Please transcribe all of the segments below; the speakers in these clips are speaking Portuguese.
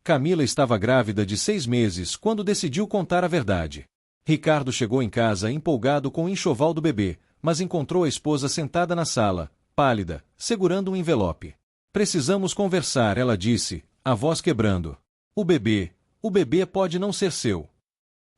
Camila estava grávida de 6 meses quando decidiu contar a verdade. Ricardo chegou em casa empolgado com o enxoval do bebê, mas encontrou a esposa sentada na sala, pálida, segurando um envelope. Precisamos conversar, ela disse, a voz quebrando. O bebê pode não ser seu.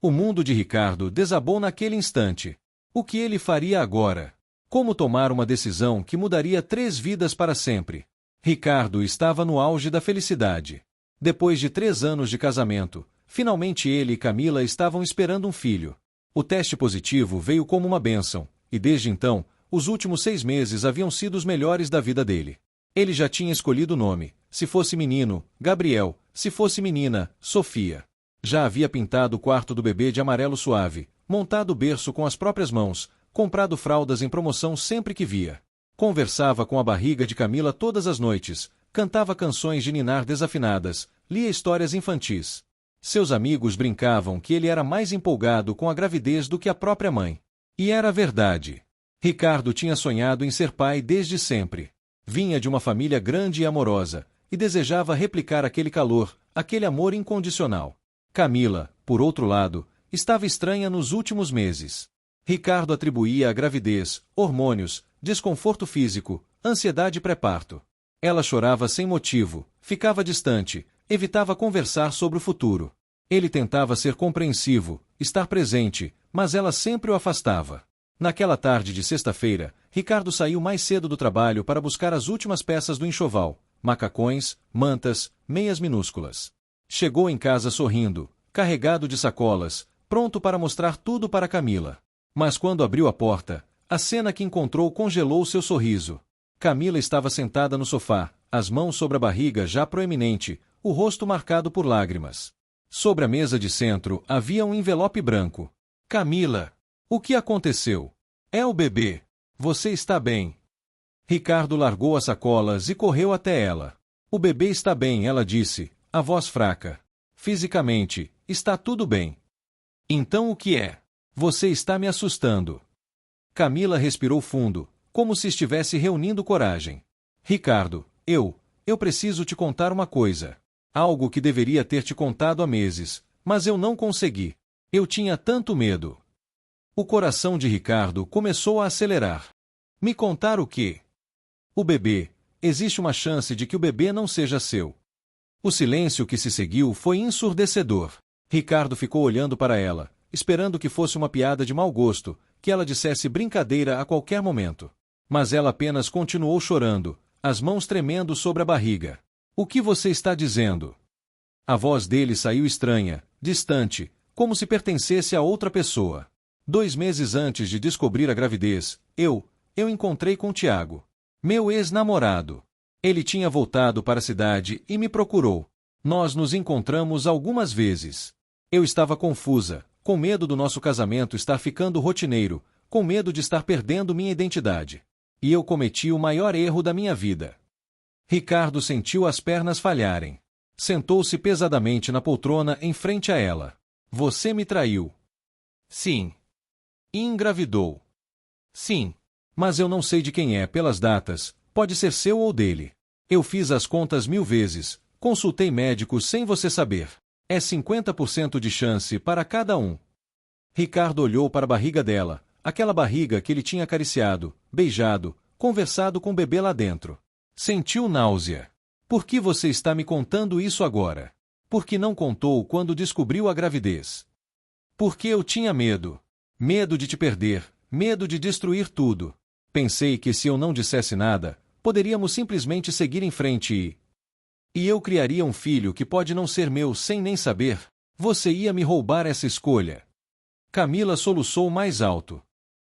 O mundo de Ricardo desabou naquele instante. O que ele faria agora? Como tomar uma decisão que mudaria 3 vidas para sempre? Ricardo estava no auge da felicidade. Depois de 3 anos de casamento, finalmente ele e Camila estavam esperando um filho. O teste positivo veio como uma bênção, e desde então, os últimos 6 meses haviam sido os melhores da vida dele. Ele já tinha escolhido o nome, se fosse menino, Gabriel, se fosse menina, Sofia. Já havia pintado o quarto do bebê de amarelo suave, montado o berço com as próprias mãos, comprado fraldas em promoção sempre que via. Conversava com a barriga de Camila todas as noites, cantava canções de ninar desafinadas, lia histórias infantis. Seus amigos brincavam que ele era mais empolgado com a gravidez do que a própria mãe. E era verdade. Ricardo tinha sonhado em ser pai desde sempre. Vinha de uma família grande e amorosa, e desejava replicar aquele calor, aquele amor incondicional. Camila, por outro lado, estava estranha nos últimos meses. Ricardo atribuía à gravidez, hormônios, desconforto físico, ansiedade pré-parto. Ela chorava sem motivo, ficava distante, evitava conversar sobre o futuro. Ele tentava ser compreensivo, estar presente, mas ela sempre o afastava. Naquela tarde de sexta-feira, Ricardo saiu mais cedo do trabalho para buscar as últimas peças do enxoval, macacões, mantas, meias minúsculas. Chegou em casa sorrindo, carregado de sacolas, pronto para mostrar tudo para Camila. Mas quando abriu a porta, a cena que encontrou congelou seu sorriso. Camila estava sentada no sofá, as mãos sobre a barriga já proeminente, o rosto marcado por lágrimas. Sobre a mesa de centro havia um envelope branco. Camila, o que aconteceu? É o bebê. Você está bem? Ricardo largou as sacolas e correu até ela. O bebê está bem, ela disse, a voz fraca. Fisicamente, está tudo bem. Então o que é? Você está me assustando. Camila respirou fundo, como se estivesse reunindo coragem. Ricardo, eu preciso te contar uma coisa. Algo que deveria ter te contado há meses, mas eu não consegui. Eu tinha tanto medo. O coração de Ricardo começou a acelerar. Me contar o quê? O bebê. Existe uma chance de que o bebê não seja seu. O silêncio que se seguiu foi ensurdecedor. Ricardo ficou olhando para ela, esperando que fosse uma piada de mau gosto, que ela dissesse brincadeira a qualquer momento. Mas ela apenas continuou chorando, as mãos tremendo sobre a barriga. O que você está dizendo? A voz dele saiu estranha, distante, como se pertencesse a outra pessoa. 2 meses antes de descobrir a gravidez, eu encontrei com Tiago, meu ex-namorado. Ele tinha voltado para a cidade e me procurou. Nós nos encontramos algumas vezes. Eu estava confusa, com medo do nosso casamento estar ficando rotineiro, com medo de estar perdendo minha identidade. E eu cometi o maior erro da minha vida. Ricardo sentiu as pernas falharem. Sentou-se pesadamente na poltrona em frente a ela. Você me traiu. Sim. E engravidou. Sim. Mas eu não sei de quem é pelas datas, pode ser seu ou dele. Eu fiz as contas 1000 vezes, consultei médicos sem você saber. É 50% de chance para cada um. Ricardo olhou para a barriga dela, aquela barriga que ele tinha acariciado, beijado, conversado com o bebê lá dentro. Sentiu náusea. Por que você está me contando isso agora? Por que não contou quando descobriu a gravidez? Porque eu tinha medo. Medo de te perder, medo de destruir tudo. Pensei que se eu não dissesse nada, poderíamos simplesmente seguir em frente e eu criaria um filho que pode não ser meu sem nem saber. Você ia me roubar essa escolha. Camila soluçou mais alto.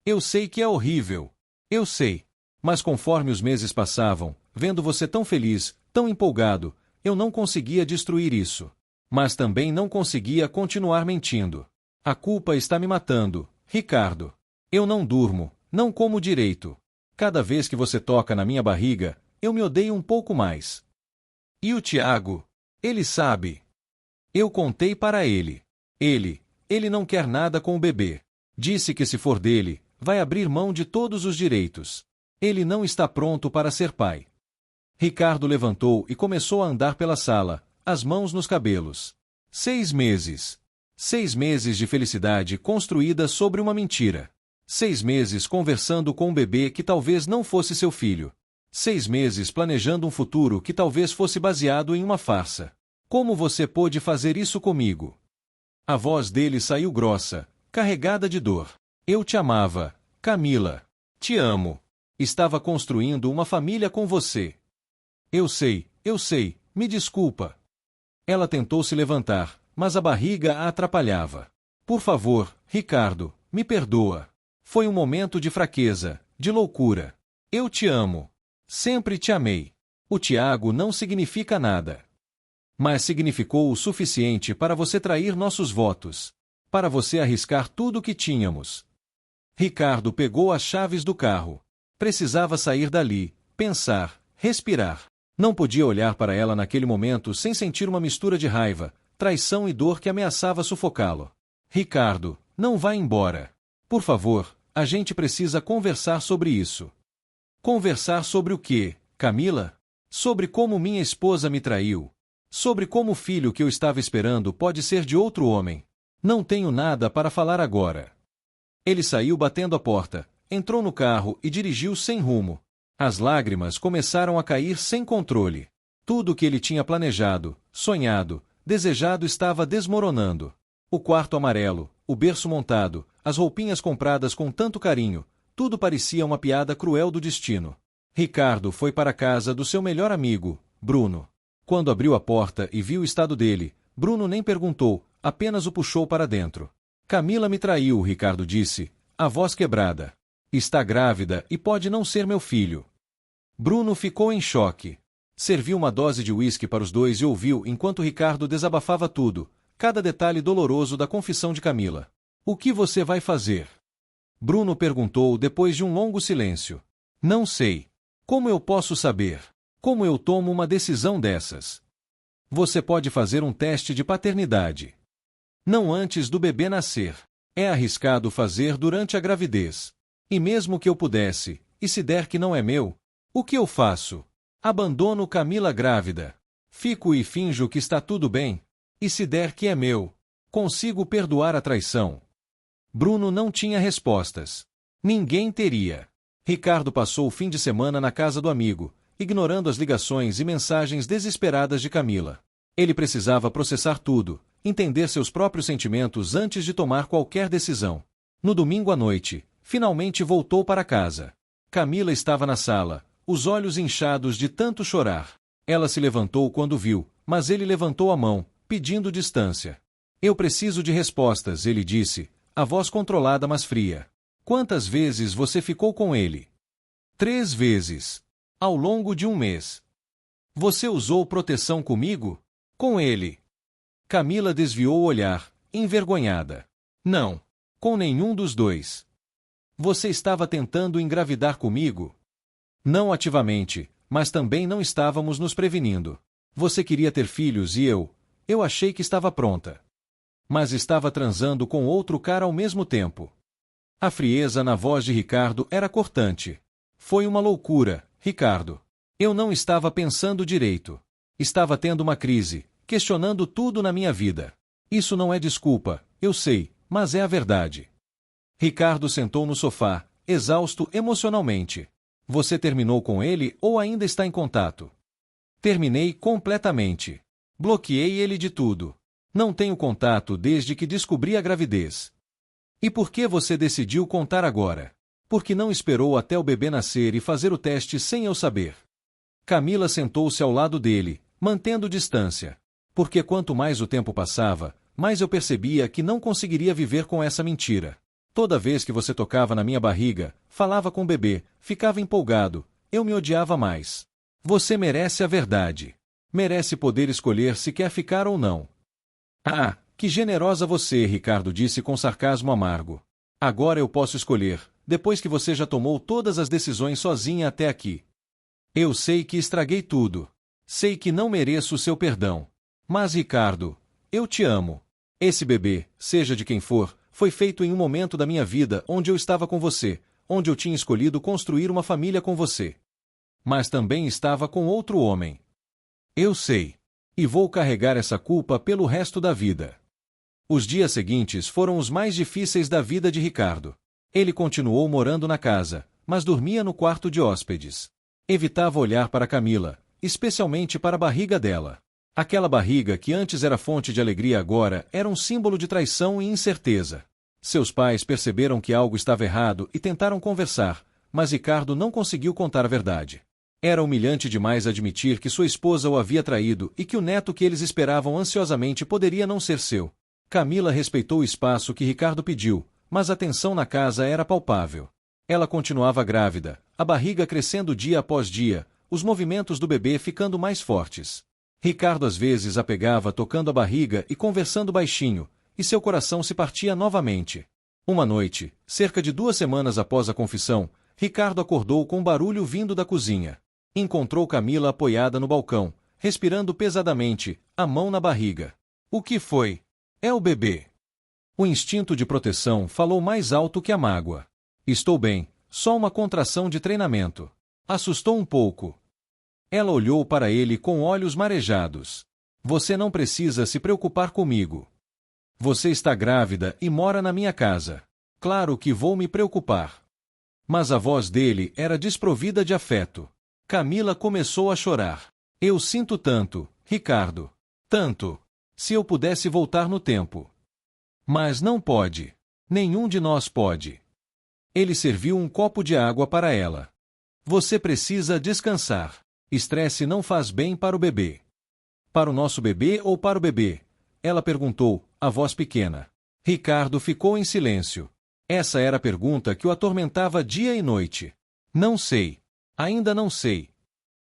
Eu sei que é horrível. Eu sei. Mas conforme os meses passavam, vendo você tão feliz, tão empolgado, eu não conseguia destruir isso. Mas também não conseguia continuar mentindo. A culpa está me matando, Ricardo. Eu não durmo, não como direito. Cada vez que você toca na minha barriga, eu me odeio um pouco mais. E o Tiago? Ele sabe. Eu contei para ele. Ele não quer nada com o bebê. Disse que se for dele, vai abrir mão de todos os direitos. Ele não está pronto para ser pai. Ricardo levantou e começou a andar pela sala, as mãos nos cabelos. 6 meses. 6 meses de felicidade construída sobre uma mentira. 6 meses conversando com um bebê que talvez não fosse seu filho. 6 meses planejando um futuro que talvez fosse baseado em uma farsa. Como você pôde fazer isso comigo? A voz dele saiu grossa, carregada de dor. Eu te amava, Camila. Te amo. Estava construindo uma família com você. Eu sei, me desculpa. Ela tentou se levantar, mas a barriga a atrapalhava. Por favor, Ricardo, me perdoa. Foi um momento de fraqueza, de loucura. Eu te amo. Sempre te amei. O Tiago não significa nada. Mas significou o suficiente para você trair nossos votos. Para você arriscar tudo o que tínhamos. Ricardo pegou as chaves do carro. Precisava sair dali, pensar, respirar. Não podia olhar para ela naquele momento sem sentir uma mistura de raiva, traição e dor que ameaçava sufocá-lo. Ricardo, não vá embora. Por favor, a gente precisa conversar sobre isso. Conversar sobre o quê, Camila? Sobre como minha esposa me traiu. Sobre como o filho que eu estava esperando pode ser de outro homem. Não tenho nada para falar agora. Ele saiu batendo a porta, entrou no carro e dirigiu sem rumo. As lágrimas começaram a cair sem controle. Tudo o que ele tinha planejado, sonhado, desejado estava desmoronando. O quarto amarelo, o berço montado, as roupinhas compradas com tanto carinho, tudo parecia uma piada cruel do destino. Ricardo foi para a casa do seu melhor amigo, Bruno. Quando abriu a porta e viu o estado dele, Bruno nem perguntou, apenas o puxou para dentro. Camila me traiu, Ricardo disse, a voz quebrada. Está grávida e pode não ser meu filho. Bruno ficou em choque. Serviu uma dose de uísque para os dois e ouviu enquanto Ricardo desabafava tudo, cada detalhe doloroso da confissão de Camila. O que você vai fazer? Bruno perguntou depois de um longo silêncio. Não sei. Como eu posso saber? Como eu tomo uma decisão dessas? Você pode fazer um teste de paternidade. Não antes do bebê nascer. É arriscado fazer durante a gravidez. E mesmo que eu pudesse, e se der que não é meu, o que eu faço? Abandono Camila grávida. Fico e finjo que está tudo bem. E se der que é meu, consigo perdoar a traição? Bruno não tinha respostas. Ninguém teria. Ricardo passou o fim de semana na casa do amigo, ignorando as ligações e mensagens desesperadas de Camila. Ele precisava processar tudo, entender seus próprios sentimentos antes de tomar qualquer decisão. No domingo à noite, finalmente voltou para casa. Camila estava na sala, os olhos inchados de tanto chorar. Ela se levantou quando viu, mas ele levantou a mão, pedindo distância. Eu preciso de respostas, ele disse, a voz controlada mas fria. Quantas vezes você ficou com ele? 3 vezes. Ao longo de um mês. Você usou proteção comigo? Com ele. Camila desviou o olhar, envergonhada. Não. Com nenhum dos dois. Você estava tentando engravidar comigo? Não ativamente, mas também não estávamos nos prevenindo. Você queria ter filhos e eu achei que estava pronta. Mas estava transando com outro cara ao mesmo tempo. A frieza na voz de Ricardo era cortante. Foi uma loucura, Ricardo. Eu não estava pensando direito. Estava tendo uma crise, questionando tudo na minha vida. Isso não é desculpa, eu sei, mas é a verdade. Ricardo sentou no sofá, exausto emocionalmente. Você terminou com ele ou ainda está em contato? Terminei completamente. Bloqueei ele de tudo. Não tenho contato desde que descobri a gravidez. E por que você decidiu contar agora? Porque não esperou até o bebê nascer e fazer o teste sem eu saber. Camila sentou-se ao lado dele, mantendo distância. Porque quanto mais o tempo passava, mais eu percebia que não conseguiria viver com essa mentira. Toda vez que você tocava na minha barriga, falava com o bebê, ficava empolgado, eu me odiava mais. Você merece a verdade. Merece poder escolher se quer ficar ou não. Ah, que generosa você, Ricardo disse com sarcasmo amargo. Agora eu posso escolher, depois que você já tomou todas as decisões sozinha até aqui. Eu sei que estraguei tudo. Sei que não mereço o seu perdão. Mas, Ricardo, eu te amo. Esse bebê, seja de quem for, foi feito em um momento da minha vida onde eu estava com você, onde eu tinha escolhido construir uma família com você. Mas também estava com outro homem. Eu sei. E vou carregar essa culpa pelo resto da vida. Os dias seguintes foram os mais difíceis da vida de Ricardo. Ele continuou morando na casa, mas dormia no quarto de hóspedes. Evitava olhar para Camila, especialmente para a barriga dela. Aquela barriga que antes era fonte de alegria agora era um símbolo de traição e incerteza. Seus pais perceberam que algo estava errado e tentaram conversar, mas Ricardo não conseguiu contar a verdade. Era humilhante demais admitir que sua esposa o havia traído e que o neto que eles esperavam ansiosamente poderia não ser seu. Camila respeitou o espaço que Ricardo pediu, mas a tensão na casa era palpável. Ela continuava grávida, a barriga crescendo dia após dia, os movimentos do bebê ficando mais fortes. Ricardo às vezes a pegava tocando a barriga e conversando baixinho, e seu coração se partia novamente. Uma noite, cerca de 2 semanas após a confissão, Ricardo acordou com um barulho vindo da cozinha. Encontrou Camila apoiada no balcão, respirando pesadamente, a mão na barriga. O que foi? É o bebê. O instinto de proteção falou mais alto que a mágoa. Estou bem, só uma contração de treinamento. Assustou um pouco. Ela olhou para ele com olhos marejados. Você não precisa se preocupar comigo. Você está grávida e mora na minha casa. Claro que vou me preocupar. Mas a voz dele era desprovida de afeto. Camila começou a chorar. Eu sinto tanto, Ricardo. Tanto. Se eu pudesse voltar no tempo. Mas não pode. Nenhum de nós pode. Ele serviu um copo de água para ela. Você precisa descansar. Estresse não faz bem para o bebê. Para o nosso bebê ou para o bebê? Ela perguntou, a voz pequena. Ricardo ficou em silêncio. Essa era a pergunta que o atormentava dia e noite. Não sei. Ainda não sei.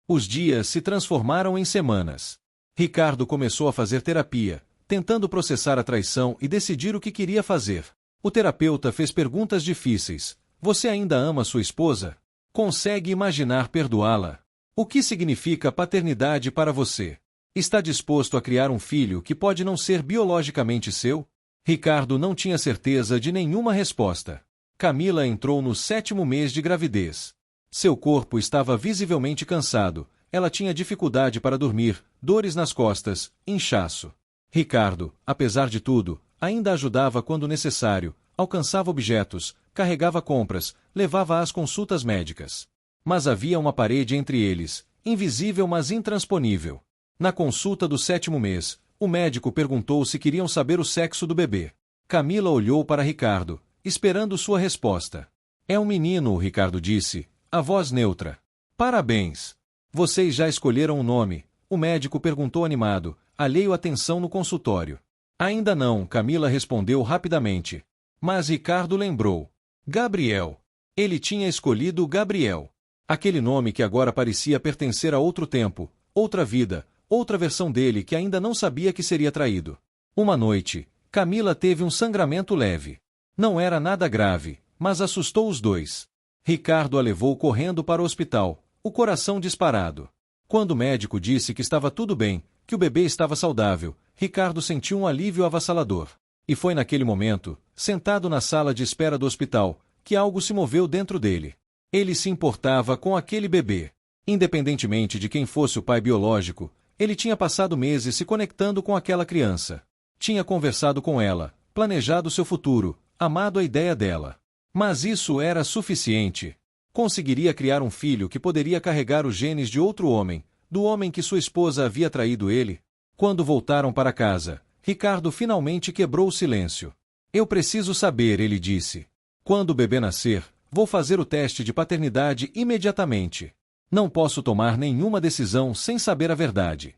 Os dias se transformaram em semanas. Ricardo começou a fazer terapia, tentando processar a traição e decidir o que queria fazer. O terapeuta fez perguntas difíceis. Você ainda ama sua esposa? Consegue imaginar perdoá-la? O que significa paternidade para você? Está disposto a criar um filho que pode não ser biologicamente seu? Ricardo não tinha certeza de nenhuma resposta. Camila entrou no 7º mês de gravidez. Seu corpo estava visivelmente cansado. Ela tinha dificuldade para dormir, dores nas costas, inchaço. Ricardo, apesar de tudo, ainda ajudava quando necessário, alcançava objetos, carregava compras, levava às consultas médicas. Mas havia uma parede entre eles, invisível mas intransponível. Na consulta do 7º mês, o médico perguntou se queriam saber o sexo do bebê. Camila olhou para Ricardo, esperando sua resposta. É um menino, Ricardo disse, a voz neutra. Parabéns! Vocês já escolheram o nome? O médico perguntou animado, alheio à tensão no consultório. Ainda não, Camila respondeu rapidamente. Mas Ricardo lembrou. Gabriel. Ele tinha escolhido Gabriel. Aquele nome que agora parecia pertencer a outro tempo, outra vida, outra versão dele que ainda não sabia que seria traído. Uma noite, Camila teve um sangramento leve. Não era nada grave, mas assustou os dois. Ricardo a levou correndo para o hospital, o coração disparado. Quando o médico disse que estava tudo bem, que o bebê estava saudável, Ricardo sentiu um alívio avassalador. E foi naquele momento, sentado na sala de espera do hospital, que algo se moveu dentro dele. Ele se importava com aquele bebê. Independentemente de quem fosse o pai biológico, ele tinha passado meses se conectando com aquela criança. Tinha conversado com ela, planejado seu futuro, amado a ideia dela. Mas isso era suficiente. Conseguiria criar um filho que poderia carregar os genes de outro homem, do homem que sua esposa havia traído ele. Quando voltaram para casa, Ricardo finalmente quebrou o silêncio. Eu preciso saber, ele disse. Quando o bebê nascer, vou fazer o teste de paternidade imediatamente. Não posso tomar nenhuma decisão sem saber a verdade.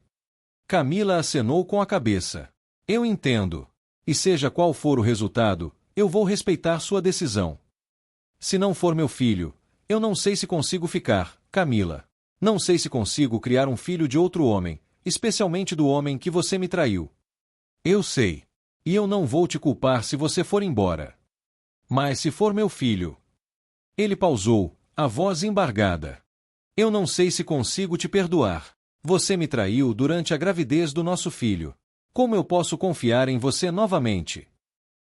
Camila acenou com a cabeça. Eu entendo. E seja qual for o resultado, eu vou respeitar sua decisão. Se não for meu filho, eu não sei se consigo ficar, Camila. Não sei se consigo criar um filho de outro homem, especialmente do homem que você me traiu. Eu sei. E eu não vou te culpar se você for embora. Mas se for meu filho... Ele pausou, a voz embargada. Eu não sei se consigo te perdoar. Você me traiu durante a gravidez do nosso filho. Como eu posso confiar em você novamente?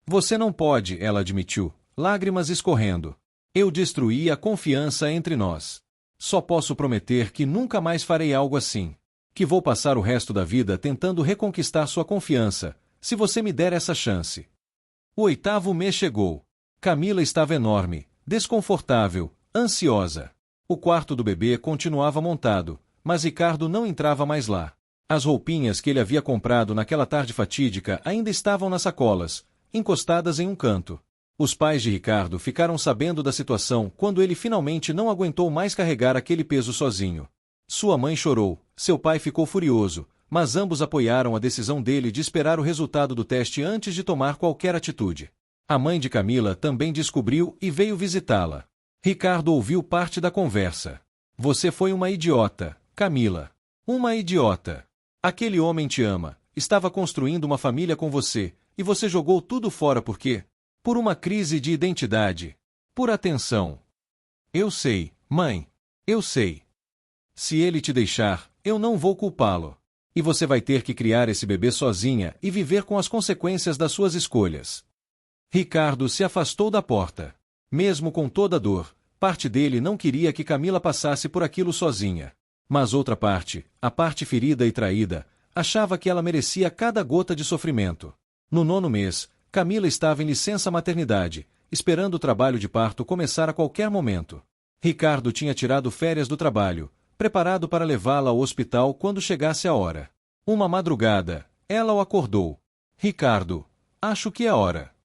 Você não pode, ela admitiu, lágrimas escorrendo. Eu destruí a confiança entre nós. Só posso prometer que nunca mais farei algo assim. Que vou passar o resto da vida tentando reconquistar sua confiança, se você me der essa chance. O 8º mês chegou. Camila estava enorme, desconfortável, ansiosa. O quarto do bebê continuava montado, mas Ricardo não entrava mais lá. As roupinhas que ele havia comprado naquela tarde fatídica ainda estavam nas sacolas, encostadas em um canto. Os pais de Ricardo ficaram sabendo da situação quando ele finalmente não aguentou mais carregar aquele peso sozinho. Sua mãe chorou, seu pai ficou furioso, mas ambos apoiaram a decisão dele de esperar o resultado do teste antes de tomar qualquer atitude. A mãe de Camila também descobriu e veio visitá-la. Ricardo ouviu parte da conversa. Você foi uma idiota, Camila. Uma idiota. Aquele homem te ama, estava construindo uma família com você, e você jogou tudo fora por quê? Por uma crise de identidade. Por atenção. Eu sei, mãe. Eu sei. Se ele te deixar, eu não vou culpá-lo. E você vai ter que criar esse bebê sozinha e viver com as consequências das suas escolhas. Ricardo se afastou da porta. Mesmo com toda a dor, parte dele não queria que Camila passasse por aquilo sozinha. Mas outra parte, a parte ferida e traída, achava que ela merecia cada gota de sofrimento. No 9º mês, Camila estava em licença maternidade, esperando o trabalho de parto começar a qualquer momento. Ricardo tinha tirado férias do trabalho, preparado para levá-la ao hospital quando chegasse a hora. Uma madrugada, ela o acordou. Ricardo, acho que é hora.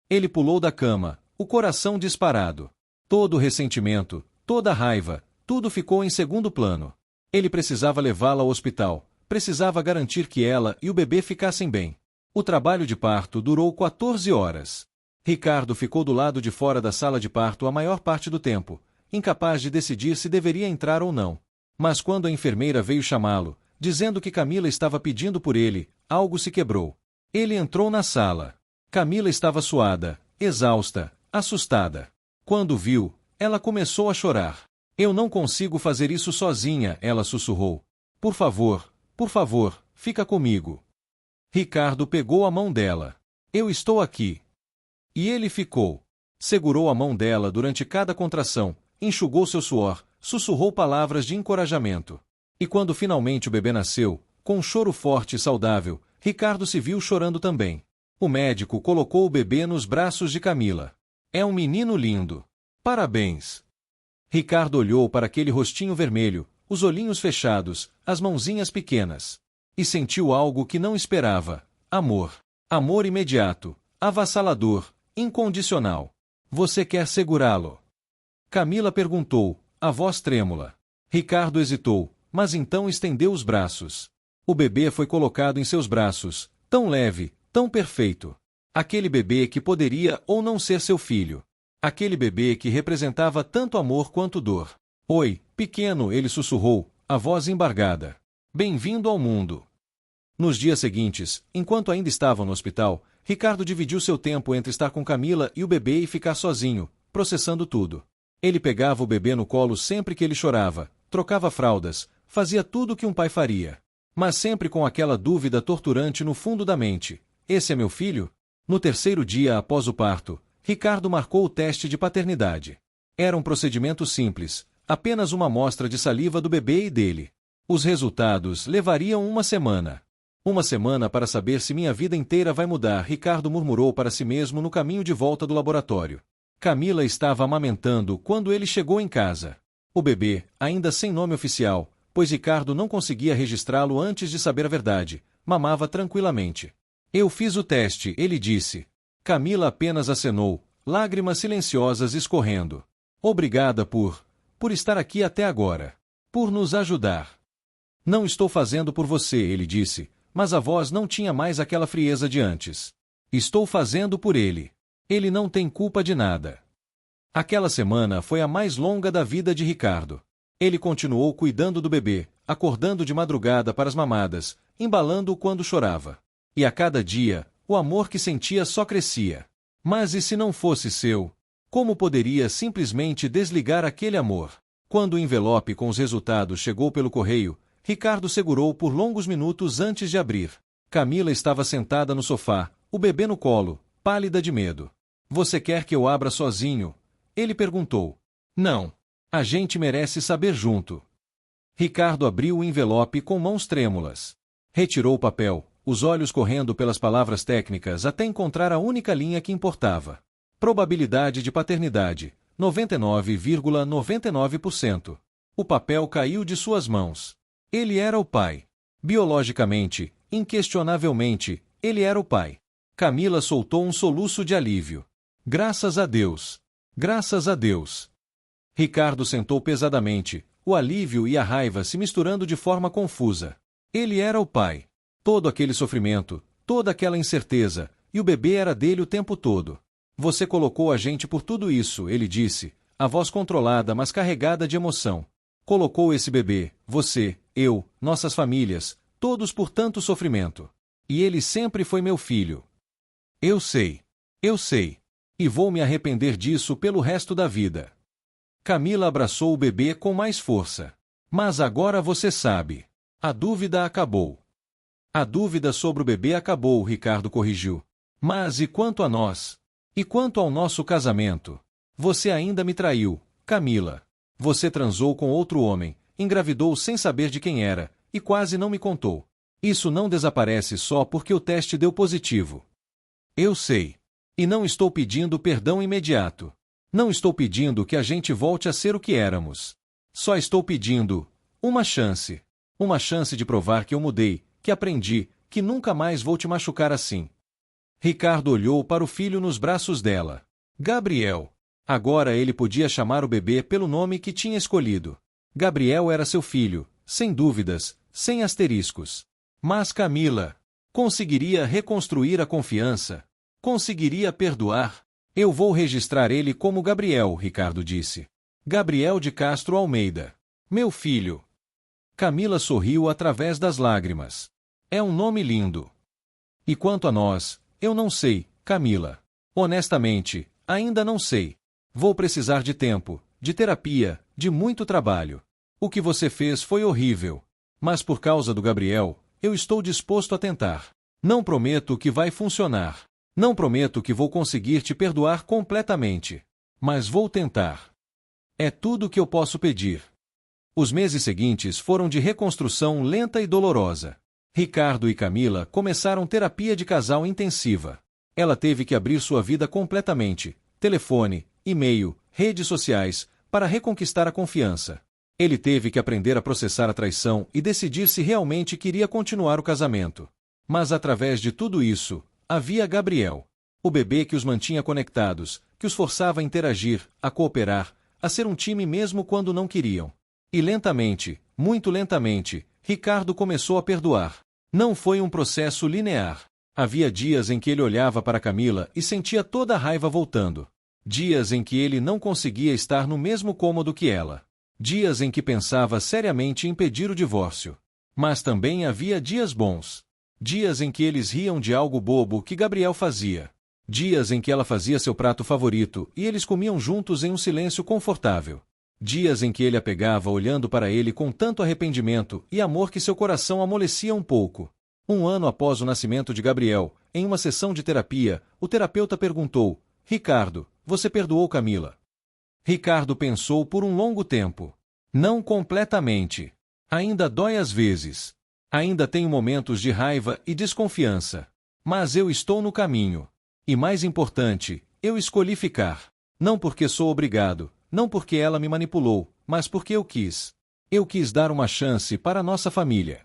Ele pulou da cama, o coração disparado. Todo o ressentimento, toda a raiva, tudo ficou em segundo plano. Ele precisava levá-la ao hospital, precisava garantir que ela e o bebê ficassem bem. O trabalho de parto durou 14 horas. Ricardo ficou do lado de fora da sala de parto a maior parte do tempo, incapaz de decidir se deveria entrar ou não. Mas quando a enfermeira veio chamá-lo, dizendo que Camila estava pedindo por ele, algo se quebrou. Ele entrou na sala. Camila estava suada, exausta, assustada. Quando viu, ela começou a chorar. Eu não consigo fazer isso sozinha, ela sussurrou. Por favor, fica comigo. Ricardo pegou a mão dela. Eu estou aqui. E ele ficou. Segurou a mão dela durante cada contração, enxugou seu suor, sussurrou palavras de encorajamento. E quando finalmente o bebê nasceu, com um choro forte e saudável, Ricardo se viu chorando também. O médico colocou o bebê nos braços de Camila. É um menino lindo. Parabéns. Ricardo olhou para aquele rostinho vermelho, os olhinhos fechados, as mãozinhas pequenas. E sentiu algo que não esperava. Amor. Amor imediato, avassalador, incondicional. Você quer segurá-lo? Camila perguntou, a voz trêmula. Ricardo hesitou, mas então estendeu os braços. O bebê foi colocado em seus braços, tão leve, tão perfeito. Aquele bebê que poderia ou não ser seu filho. Aquele bebê que representava tanto amor quanto dor. Oi, pequeno, ele sussurrou, a voz embargada. Bem-vindo ao mundo. Nos dias seguintes, enquanto ainda estavam no hospital, Ricardo dividiu seu tempo entre estar com Camila e o bebê e ficar sozinho, processando tudo. Ele pegava o bebê no colo sempre que ele chorava, trocava fraldas, fazia tudo o que um pai faria. Mas sempre com aquela dúvida torturante no fundo da mente. Esse é meu filho? No 3º dia após o parto, Ricardo marcou o teste de paternidade. Era um procedimento simples, apenas uma amostra de saliva do bebê e dele. Os resultados levariam uma semana. Uma semana para saber se minha vida inteira vai mudar, Ricardo murmurou para si mesmo no caminho de volta do laboratório. Camila estava amamentando quando ele chegou em casa. O bebê, ainda sem nome oficial, pois Ricardo não conseguia registrá-lo antes de saber a verdade, mamava tranquilamente. Eu fiz o teste, ele disse. Camila apenas acenou, lágrimas silenciosas escorrendo. Obrigada por estar aqui até agora. Por nos ajudar. Não estou fazendo por você, ele disse, mas a voz não tinha mais aquela frieza de antes. Estou fazendo por ele. Ele não tem culpa de nada. Aquela semana foi a mais longa da vida de Ricardo. Ele continuou cuidando do bebê, acordando de madrugada para as mamadas, embalando-o quando chorava. E a cada dia, o amor que sentia só crescia. Mas e se não fosse seu? Como poderia simplesmente desligar aquele amor? Quando o envelope com os resultados chegou pelo correio, Ricardo segurou por longos minutos antes de abrir. Camila estava sentada no sofá, o bebê no colo, pálida de medo. Você quer que eu abra sozinho? Ele perguntou. Não. A gente merece saber junto. Ricardo abriu o envelope com mãos trêmulas. Retirou o papel, os olhos correndo pelas palavras técnicas até encontrar a única linha que importava. Probabilidade de paternidade, 99,99%. O papel caiu de suas mãos. Ele era o pai. Biologicamente, inquestionavelmente, ele era o pai. Camila soltou um soluço de alívio. Graças a Deus! Graças a Deus! Ricardo sentou pesadamente, o alívio e a raiva se misturando de forma confusa. Ele era o pai. Todo aquele sofrimento, toda aquela incerteza, e o bebê era dele o tempo todo. Você colocou a gente por tudo isso, ele disse, a voz controlada mas carregada de emoção. Colocou esse bebê, você, eu, nossas famílias, todos por tanto sofrimento. E ele sempre foi meu filho. Eu sei. E vou me arrepender disso pelo resto da vida. Camila abraçou o bebê com mais força. Mas agora você sabe. A dúvida acabou. A dúvida sobre o bebê acabou, Ricardo corrigiu. Mas e quanto a nós? E quanto ao nosso casamento? Você ainda me traiu, Camila. Você transou com outro homem, engravidou sem saber de quem era, e quase não me contou. Isso não desaparece só porque o teste deu positivo. Eu sei. E não estou pedindo perdão imediato. Não estou pedindo que a gente volte a ser o que éramos. Só estou pedindo uma chance. Uma chance de provar que eu mudei, que aprendi, que nunca mais vou te machucar assim. Ricardo olhou para o filho nos braços dela. Gabriel. Agora ele podia chamar o bebê pelo nome que tinha escolhido. Gabriel era seu filho, sem dúvidas, sem asteriscos. Mas Camila conseguiria reconstruir a confiança? Conseguiria perdoar? Eu vou registrar ele como Gabriel, Ricardo disse. Gabriel de Castro Almeida. Meu filho. Camila sorriu através das lágrimas. É um nome lindo. E quanto a nós, eu não sei, Camila. Honestamente, ainda não sei. Vou precisar de tempo, de terapia, de muito trabalho. O que você fez foi horrível. Mas por causa do Gabriel, eu estou disposto a tentar. Não prometo que vai funcionar. Não prometo que vou conseguir te perdoar completamente. Mas vou tentar. É tudo o que eu posso pedir. Os meses seguintes foram de reconstrução lenta e dolorosa. Ricardo e Camila começaram terapia de casal intensiva. Ela teve que abrir sua vida completamente, telefone, e-mail, redes sociais, para reconquistar a confiança. Ele teve que aprender a processar a traição e decidir se realmente queria continuar o casamento. Mas através de tudo isso, havia Gabriel. O bebê que os mantinha conectados, que os forçava a interagir, a cooperar, a ser um time mesmo quando não queriam. E lentamente, muito lentamente, Ricardo começou a perdoar. Não foi um processo linear. Havia dias em que ele olhava para Camila e sentia toda a raiva voltando. Dias em que ele não conseguia estar no mesmo cômodo que ela. Dias em que pensava seriamente em pedir o divórcio. Mas também havia dias bons. Dias em que eles riam de algo bobo que Gabriel fazia. Dias em que ela fazia seu prato favorito e eles comiam juntos em um silêncio confortável. Dias em que ele a pegava olhando para ele com tanto arrependimento e amor que seu coração amolecia um pouco. Um ano após o nascimento de Gabriel, em uma sessão de terapia, o terapeuta perguntou: Ricardo, você perdoou Camila? Ricardo pensou por um longo tempo. Não completamente. Ainda dói às vezes. Ainda tenho momentos de raiva e desconfiança. Mas eu estou no caminho. E mais importante, eu escolhi ficar. Não porque sou obrigado. Não porque ela me manipulou, mas porque eu quis. Eu quis dar uma chance para nossa família.